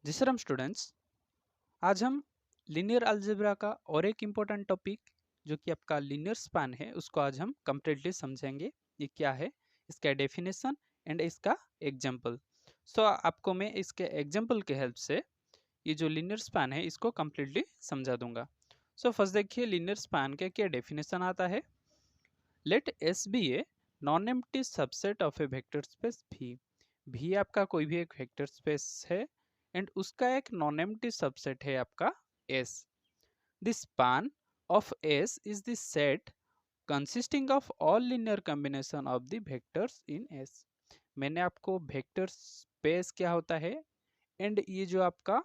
जी sir, हम students आज हम लीनियर अलजेब्रा का और एक इम्पोर्टेंट टॉपिक जो कि आपका लीनियर स्पैन है उसको आज हम कम्प्लीटली समझेंगे। ये क्या है, इसका डेफिनेशन एंड इसका एग्जांपल। सो आपको मैं इसके एग्जांपल के हेल्प से ये जो लीनियर स्पैन है इसको कम्प्लीटली समझा दूंगा। सो फर्स्ट देखिए, लीनियर स्पैन का क्या डेफिनेशन आता है। Let S be a non empty subset of a vector space V. भी आपका कोई भी एक वेक्टर स्पेस है एंड उसका एक नॉन एम्प्टी सबसेट है आपका S. The span of S is the set consisting of all linear combination of the vectors in S. मैंने आपको वेक्टर स्पेस क्या होता है एंड ये जो आपका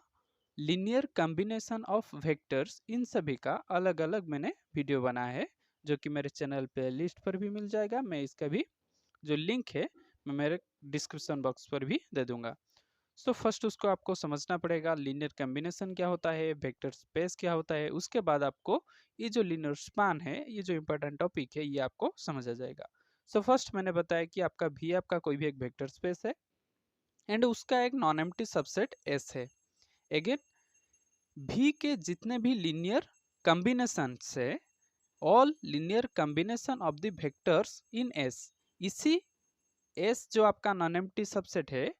लिनियर कॉम्बिनेशन ऑफ वेक्टर्स, इन सभी का अलग अलग मैंने वीडियो बनाया है जो कि मेरे चैनल पे लिस्ट पर भी मिल जाएगा। मैं इसका भी जो लिंक है मैं मेरे डिस्क्रिप्शन बॉक्स पर भी दे दूंगा। सो फर्स्ट उसको आपको समझना पड़ेगा लीनियर कॉम्बिनेशन क्या होता है, वेक्टर स्पेस क्या होता है। उसके बाद आपको ये जो लीनियर स्पान है, ये जो इंपॉर्टेंट टॉपिक है, ये आपको समझ आ जाएगा। सो फर्स्ट मैंने बताया कि आपका भी आपका कोई भी एक वेक्टर स्पेस है एंड उसका एक नॉन एम्प्टी सबसेट एस है। अगेन भी के जितने भी लीनियर कॉम्बिनेशन से all linear combination of the vectors in S, इसी एस जो आपका नॉन एम्प्टी सबसेट है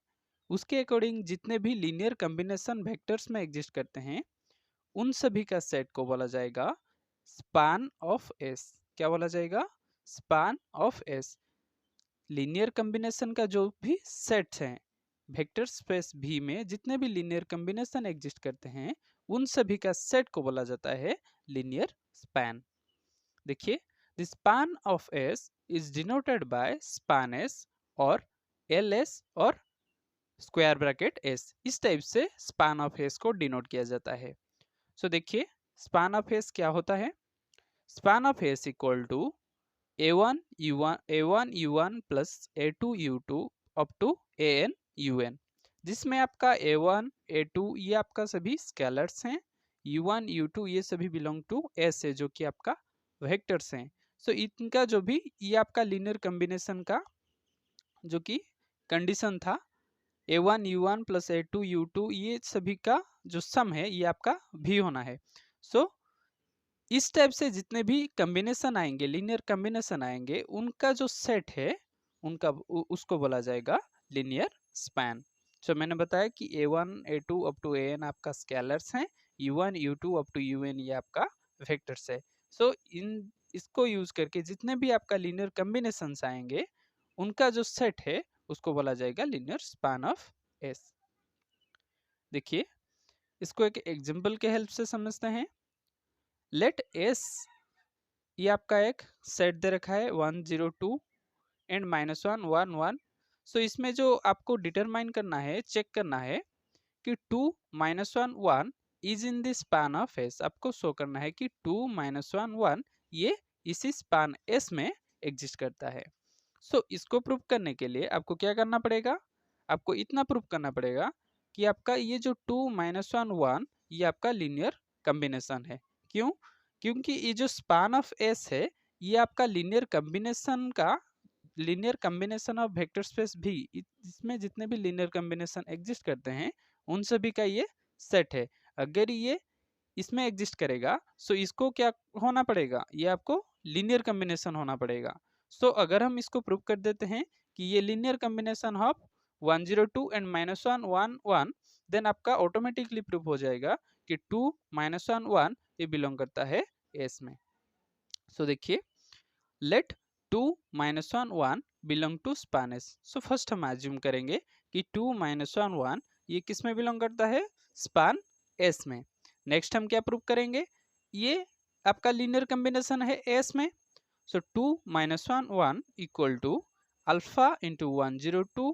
उसके अकॉर्डिंग जितने भी लीनियर कॉम्बिनेशन वेक्टर्स में एग्जिस्ट करते हैं उन सभी का सेट को बोला जाएगा स्पान ऑफ एस। क्या बोला जाएगा? Span of S. Linear combination का जो भी सेट है वेक्टर स्पेस भी में जितने भी लीनियर कॉम्बिनेशन एग्जिस्ट करते हैं उन सभी का सेट को बोला जाता है लीनियर स्पैन। देखिए, the span of S is denoted by span S और एल एस और स्क्वायर ब्रैकेट एस। इस टाइप से स्पान ऑफ एस को डिनोट किया जाता है। सो देखिए, स्पान ऑफ एस क्या होता है। Span of S equal to a one u one plus a two up to a n u n, जिसमें आपका ए1 ए2 ये आपका सभी स्केलर्स हैं, यू1 यू2 ये सभी बिलोंग टू एस है जो कि आपका वेक्टर्स हैं। सो इनका जो भी ये आपका लीनियर कॉम्बिनेशन का जो कि कंडीशन था, ए1 यू1 प्लस ए2 यू2 ये सभी का जो सम है ये आपका भी होना है। सो इस टाइप से जितने भी कॉम्बिनेशन आएंगे, लीनियर कॉम्बिनेशन आएंगे, उनका जो सेट है उनका उसको बोला जाएगा लीनियर स्पैन। सो मैंने बताया कि ए1 ए2 अप टू ए एन आपका स्केलर्स हैं, यू1 यू2 अप टू यू एन ये आपका वेक्टर्स है। सो इन इसको यूज करके जितने भी आपका लीनियर कॉम्बिनेशंस आएंगे उनका जो सेट है उसको बोला जाएगा लीनियर स्पैन ऑफ एस। देखिए, इसको एक एग्जांपल के हेल्प से समझते हैं। लेट एस ये आपका एक सेट दे रखा है 102 एंड -1 1 1। सो इसमें जो आपको डिटरमाइन करना है, चेक करना है कि 2 -1 1 is in the span of S. आपको शो करना है कि 2 -1 1 ये इसी स्पैन एस में एग्जिस्ट करता है। सो इसको प्रूव करने के लिए आपको क्या करना पड़ेगा, आपको इतना प्रूव करना पड़ेगा कि आपका ये जो 2 -1 1 ये आपका लीनियर कॉम्बिनेशन है। क्यों? क्योंकि ये जो स्पान ऑफ एस है ये आपका लीनियर कॉम्बिनेशन का linear combination of vector space भी, इसमें जितने भी लीनियर कॉम्बिनेशन एग्जिस्ट करते हैं उन सभी का ये सेट है। अगर ये इसमें एग्जिस्ट करेगा सो इसको क्या होना पड़ेगा, ये आपको लीनियर कॉम्बिनेशन होना पड़ेगा। सो अगर हम इसको प्रूव कर देते हैं कि ये linear combination of 102 and -1 1 1, then आपका ऑटोमेटिकली प्रूव हो जाएगा कि 2 -1 1 ये बिलोंग करता है एस में। सो देखिए, let 2 -1 1 belong to span S. So first हम एज्यूम करेंगे कि 2 -1 1 ये किस में बिलोंग करता है, स्पान एस में। नेक्स्ट हम क्या प्रूव करेंगे, ये आपका लीनियर कॉम्बिनेशन है एस में। So 2 -1 1 equal to alpha into 102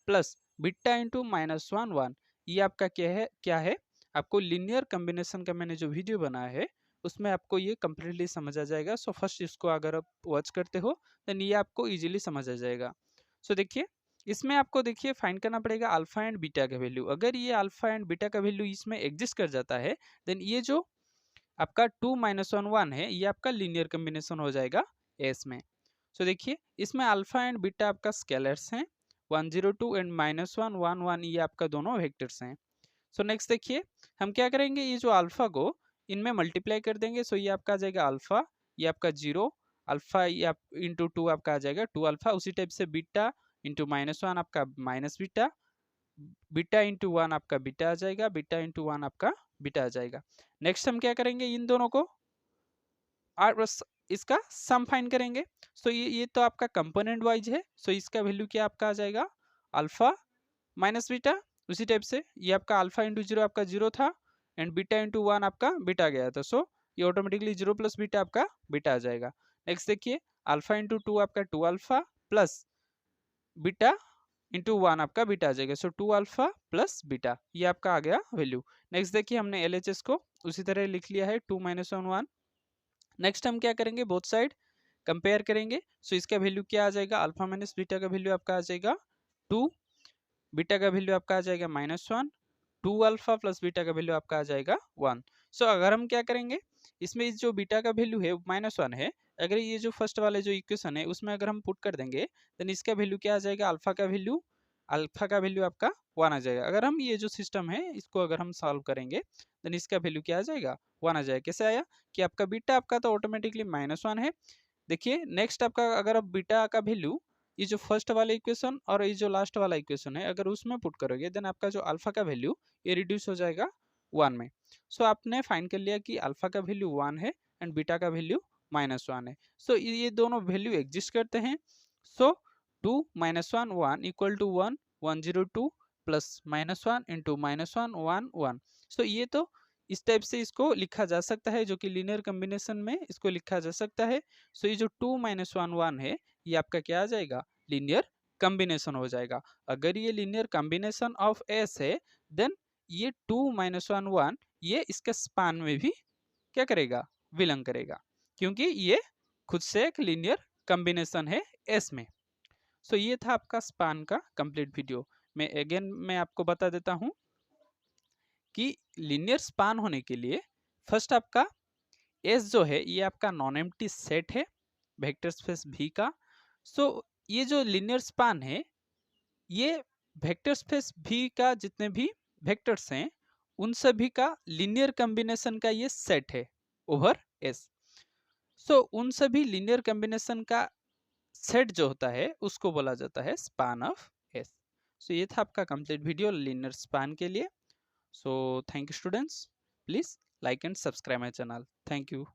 plus beta into -1 1। ये आपका क्या है आपको लीनियर कॉम्बिनेशन का मैंने जो वीडियो बनाया है उसमें आपको ये कम्प्लीटली समझ आ जाएगा। सो फर्स्ट इसको अगर आप वॉच करते हो देन ये आपको इजीली समझ आ जाएगा। सो देखिए, इसमें आपको देखिए फाइंड करना पड़ेगा अल्फा एंड बीटा का वैल्यू। अगर ये अल्फा एंड बीटा का वैल्यू इसमें एग्जिस्ट कर जाता है देन ये जो आपका 2 -1 1 है ये आपका लीनियर कॉम्बिनेशन हो जाएगा एस में। सो देखिए, इसमें अल्फा एंड बीटा आपका स्केलर्स हैं, 102 एंड -1 1 1 ये आपका दोनों वेक्टर्स हैं। सो नेक्स्ट देखिए हम क्या करेंगे, ये जो अल्फा को इनमें मल्टीप्लाई कर देंगे। सो ये आपका आ जाएगा अल्फा, ये आपका 0 अल्फा, ये आप इंटू 2 आपका आ जाएगा 2 अल्फा। उसी टाइप से बीटा इंटू -1 आपका माइनस बीटा, बीटा इंटू 1 आपका बीटा आ जाएगा, बीटा इंटू 1 आपका बीटा आ जाएगा। नेक्स्ट हम क्या करेंगे, इन दोनों को और बस इसका सम फाइंड करेंगे। सो ये तो आपका कंपोनेंट वाइज है। सो इसका वैल्यू क्या आपका आ जाएगा, अल्फा माइनस बीटा। उसी टाइप से ये आपका अल्फा इंटू 0 आपका 0 था एंड बीटा इंटू 1 आपका बीटा गया था। सो ये ऑटोमेटिकली 0 प्लस बीटा आपका बीटा आ जाएगा। नेक्स्ट देखिए अल्फा इंटू 2 आपका 2 अल्फा प्लस बीटा इंटू 1 आपका बीटा आ जाएगा। सो 2 अल्फा प्लस बीटा, ये आपका आ गया वैल्यू। नेक्स्ट देखिए हमने LHS को उसी तरह लिख लिया है 2 - 1 1। नेक्स्ट हम क्या करेंगे, बोथ साइड कंपेयर करेंगे। सो इसका वैल्यू क्या आ जाएगा, अल्फा माइनस बीटा का वैल्यू आपका आ जाएगा 2, बीटा का वैल्यू आपका आ जाएगा -1, 2 अल्फा प्लस बीटा का वैल्यू आपका आ जाएगा 1। सो अगर हम क्या करेंगे, इसमें जो बीटा का वैल्यू है -1 है, अगर ये जो फर्स्ट वाले जो इक्वेशन है उसमें अगर हम पुट कर देंगे देन इसका वैल्यू क्या आ जाएगा, अल्फा का वैल्यू आपका 1 आ जाएगा। अगर हम ये जो सिस्टम है इसको अगर हम सॉल्व करेंगे देन इसका वैल्यू क्या आ जाएगा, 1 आ जाएगा। कैसे आया कि आपका बीटा आपका तो ऑटोमेटिकली -1 है। देखिए नेक्स्ट आपका अगर आप बीटा का वैल्यू ये जो फर्स्ट वाला इक्वेशन और ये जो लास्ट वाला इक्वेशन है अगर उसमें पुट करोगे देन आपका जो अल्फा का वैल्यू ये रिड्यूस हो जाएगा 1 में। सो आपने फाइंड कर लिया कि अल्फा का वैल्यू 1 है एंड बीटा का वैल्यू -1 है। सो ये दोनों वैल्यू एग्जिस्ट करते हैं। सो 2 - 1 1 इक्वल टू 1 102 प्लस -1 इंटू -1 1 1। सो ये तो इस टाइप से इसको लिखा जा सकता है, जो कि लीनियर कॉम्बिनेशन में इसको लिखा जा सकता है। सो ये जो 2 - 1 1 है ये आपका क्या आ जाएगा, लीनियर कॉम्बिनेशन हो जाएगा। अगर ये लीनियर कॉम्बिनेशन ऑफ एस है देन ये 2 - 1 1 ये इसके स्पान में भी क्या करेगा, विलंग करेगा, क्योंकि ये खुद से एक लीनियर कॉम्बिनेशन है एस में। सो ये था आपका स्पान का कंप्लीट वीडियो। मैं आपको बता देता हूं कि लीनियर स्पान होने के लिए फर्स्ट आपका एस जो है ये आपका नॉन एम्प्टी सेट है वेक्टर स्पेस V का। सो ये जो लीनियर स्पान है ये वेक्टर स्पेस V का जितने भी वेक्टर्स हैं उन सभी का लीनियर कॉम्बिनेशन का ये सेट है ओवर S। सो उन सभी लीनियर कॉम्बिनेशन का सेट जो होता है उसको बोला जाता है स्पान ऑफ S। सो ये था आपका कंप्लीट वीडियो लीनियर स्पान के लिए। So thank you students, please like and subscribe my channel. Thank you.